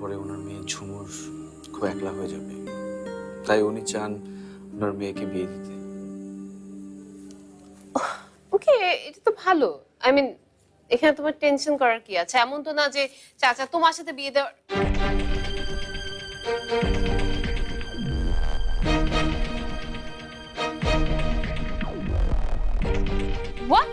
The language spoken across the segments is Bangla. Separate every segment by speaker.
Speaker 1: পরে ওনার মেয়ে ঝুমুর খুব একলা হয়ে যাবে, তাই উনি চান ওনার মেয়েকে বিয়ে দিতে।
Speaker 2: ওকে, এটা তো ভালো। আই মিন, এখানে তোমার টেনশন করার কি আছে? এমন তো না যে চাচা তোমার সাথে বিয়ে দেওয়ার। What?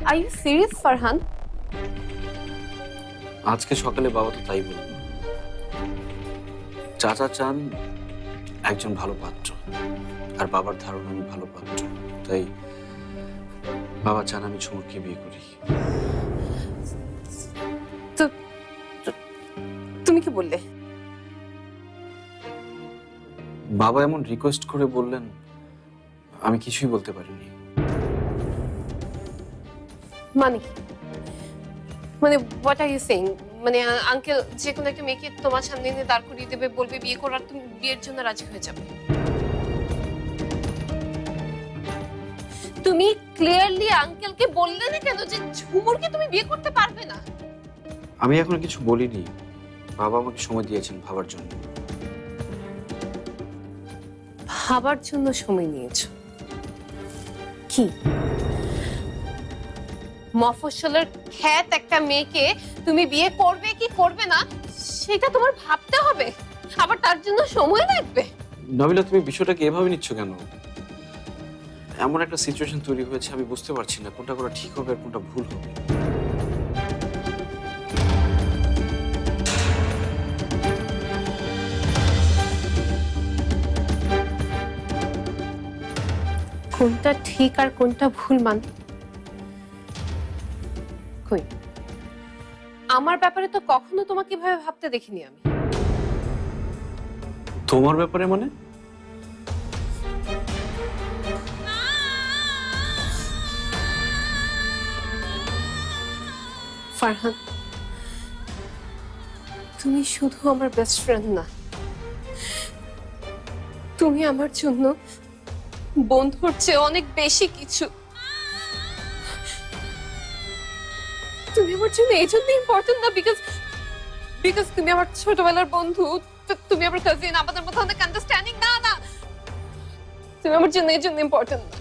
Speaker 2: Are you serious, Farhan?
Speaker 1: আজকে সকালে বাবা তো তাই বলল। চাচা চান একজন ভালো পাত্র, আর বাবার ধারণা আমি ভালো পাত্র, তাই বাবা চান আমি ঝুমুরকে বিয়ে করি।
Speaker 2: তো তুমি কি বললে?
Speaker 1: বাবা এমন রিকোয়েস্ট করে বললেন, আমি কিছুই বলতে পারিনি।
Speaker 2: মানে কি? মানে হোয়াট আর ইউ সেইং? মানে আঙ্কেল যে কোনো একটা মেয়েকে তোমার সামনে এনে দাঁড় করিয়ে দেবে, বলবে বিয়ে করার, তুমি বিয়ের জন্য রাজি হয়ে যাবে? তুমি ক্লিয়ারলি আঙ্কেলকে বললে না কেন যে ঝুমুরকে তুমি বিয়ে করতে পারবে না?
Speaker 1: আমি এখন কিছু বলিনি, বাবা আমাকে সময় দিয়েছেন ভাবার জন্য।
Speaker 2: ভাবার জন্য সময় নিয়েছো? কি মফস্বলের খ্যাত একটা মেয়েকে তুমি বিয়ে করবে কি করবে না সেটা তোমার ভাবতে হবে, আবার তার জন্য সময় লাগবে?
Speaker 1: নবিলা, তুমি বিষয়টাকে এভাবে নিচ্ছ কেন? এমন একটা সিচুয়েশন তৈরি হয়েছে, আমি বুঝতে পারছি না কোনটা করা ঠিক হবে আর কোনটা ভুল হবে।
Speaker 2: কোনটা ঠিক আর কোনটা ভুল কই, আমার ব্যাপারে তো কখনো তোমাকে এভাবে ভাবতে দেখিনি আমি।
Speaker 1: তোমার ব্যাপারে মানে?
Speaker 2: ফারহান, তুমি শুধু আমার বেস্ট ফ্রেন্ড না, তুমি আমার জন্য বন্ধুর চেয়ে অনেক বেশি কিছু। তুমি আমার জন্য এই জন্য ইম্পর্টেন্ট না বিকজ তুমি আমার ছোটবেলার বন্ধু, তুমি আমার কাজিন, আমাদের মধ্যে অনেক আন্ডারস্ট্যান্ডিং। না না, তুমি আমার জন্য এই জন্য ইম্পর্টেন্ট না,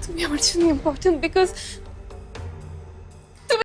Speaker 2: তুমি আমার জন্য ইম্পর্টেন্ট বিকজ